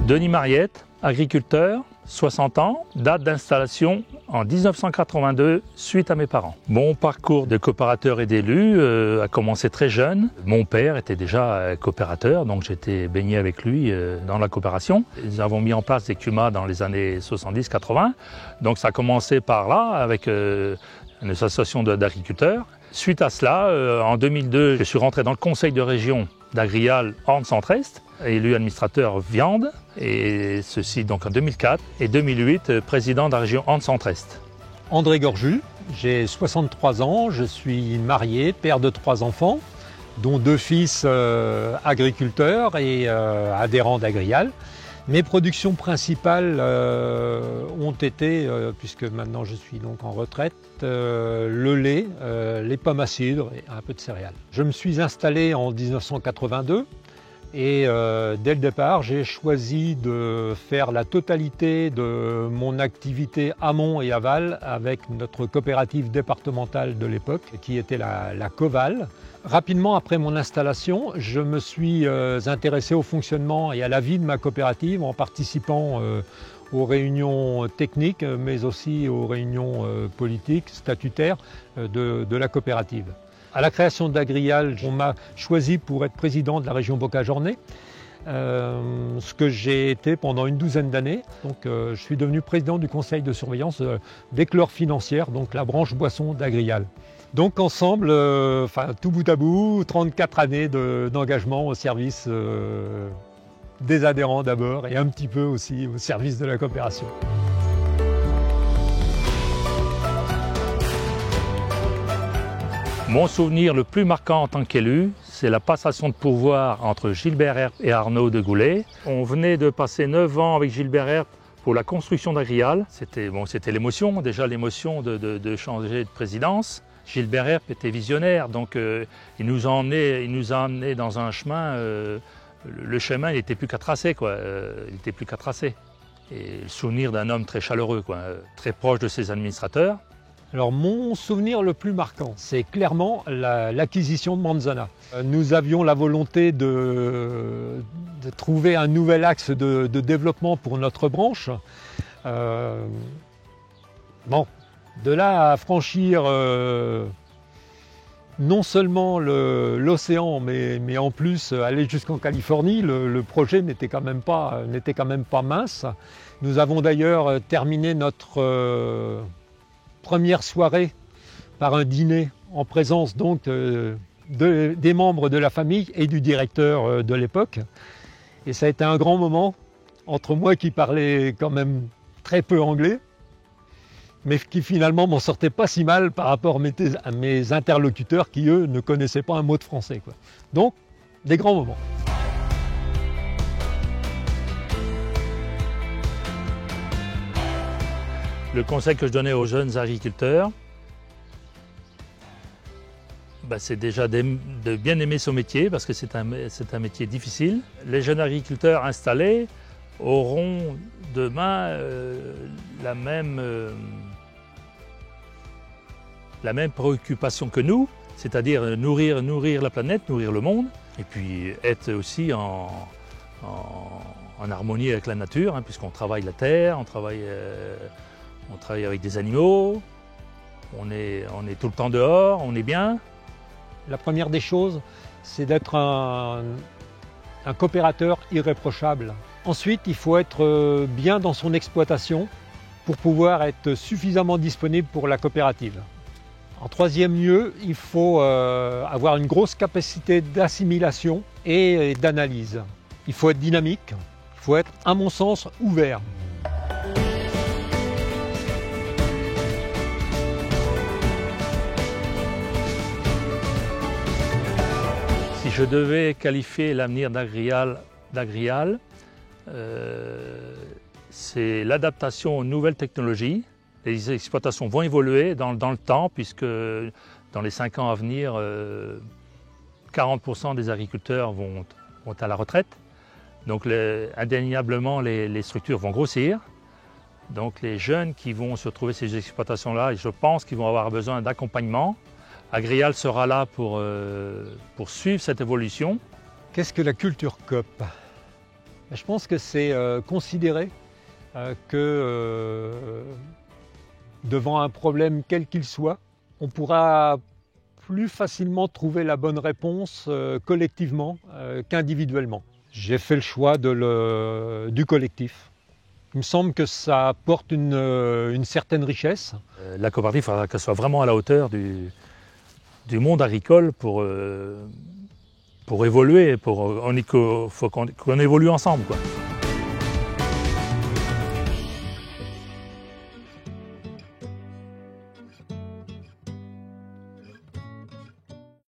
Denis Mariette, agriculteur, 60 ans, date d'installation en 1982 suite à mes parents. Mon parcours de coopérateur et d'élu a commencé très jeune. Mon père était déjà coopérateur, donc j'étais baigné avec lui dans la coopération. Nous avons mis en place des CUMA dans les années 70-80, donc ça a commencé par là avec une association d'agriculteurs. Suite à cela, en 2002, je suis rentré dans le conseil de région d'Agrial Orne Centre-Est, élu administrateur viande, et ceci donc en 2004, et 2008, président de la région Orne Centre-Est. André Gorju, j'ai 63 ans, je suis marié, père de 3 enfants, dont 2 fils agriculteurs et adhérents d'Agrial. Mes productions principales ont été, puisque maintenant je suis donc en retraite, le lait, les pommes à cidre et un peu de céréales. Je me suis installé en 1982 et dès le départ j'ai choisi de faire la totalité de mon activité amont et aval avec notre coopérative départementale de l'époque qui était la Coval. Rapidement après mon installation, je me suis intéressé au fonctionnement et à la vie de ma coopérative en participant aux réunions techniques mais aussi aux réunions politiques, statutaires de la coopérative. À la création d'Agrial, on m'a choisi pour être président de la région Bocage-Ornay, ce que j'ai été pendant une douzaine d'années. Donc, je suis devenu président du conseil de surveillance d'Éclore Financière, donc la branche boisson d'Agrial. Donc ensemble, tout bout à bout, 34 années d'engagement au service des adhérents d'abord et un petit peu aussi au service de la coopération. Mon souvenir le plus marquant en tant qu'élu, c'est la passation de pouvoir entre Gilbert Herp et Arnaud de Goulet. On venait de passer 9 ans avec Gilbert Herp pour la construction d'Agrial. C'était l'émotion, déjà l'émotion de changer de présidence. Gilbert Herp était visionnaire, donc il nous a emmenés dans un chemin, le chemin n'était plus qu'à tracer, il n'était plus qu'à tracer. Et le souvenir d'un homme très chaleureux, très proche de ses administrateurs. Alors mon souvenir le plus marquant, c'est clairement l'acquisition de Manzana. Nous avions la volonté de trouver un nouvel axe de développement pour notre branche. De là à franchir non seulement l'océan, mais en plus aller jusqu'en Californie, le projet n'était quand même pas mince. Nous avons d'ailleurs terminé notre première soirée par un dîner en présence donc des membres de la famille et du directeur de l'époque. Et ça a été un grand moment entre moi qui parlais quand même très peu anglais, mais qui finalement m'en sortait pas si mal par rapport à mes interlocuteurs qui, eux, ne connaissaient pas un mot de français. Donc, des grands moments. Le conseil que je donnais aux jeunes agriculteurs, c'est déjà de bien aimer son métier parce que c'est un métier difficile. Les jeunes agriculteurs installés auront demain la même préoccupation que nous, c'est-à-dire nourrir la planète, nourrir le monde, et puis être aussi en harmonie avec la nature, puisqu'on travaille la terre, on travaille avec des animaux, on est tout le temps dehors, on est bien. La première des choses, c'est d'être un coopérateur irréprochable. Ensuite, il faut être bien dans son exploitation pour pouvoir être suffisamment disponible pour la coopérative. En troisième lieu, il faut avoir une grosse capacité d'assimilation et d'analyse. Il faut être dynamique, il faut être, à mon sens, ouvert. Si je devais qualifier l'avenir d'Agrial, c'est l'adaptation aux nouvelles technologies. Les exploitations vont évoluer dans le temps, puisque dans les 5 ans à venir, 40% des agriculteurs vont à la retraite. Donc indéniablement, les structures vont grossir. Donc les jeunes qui vont se retrouver ces exploitations-là, je pense qu'ils vont avoir besoin d'accompagnement. Agrial sera là pour suivre cette évolution. Qu'est-ce que la culture coop? Je pense que c'est considérer que devant un problème quel qu'il soit, on pourra plus facilement trouver la bonne réponse collectivement qu'individuellement. J'ai fait le choix du collectif. Il me semble que ça apporte une certaine richesse. La coopérative, il faudra qu'elle soit vraiment à la hauteur du monde agricole pour évoluer. Il faut qu'on évolue ensemble, quoi.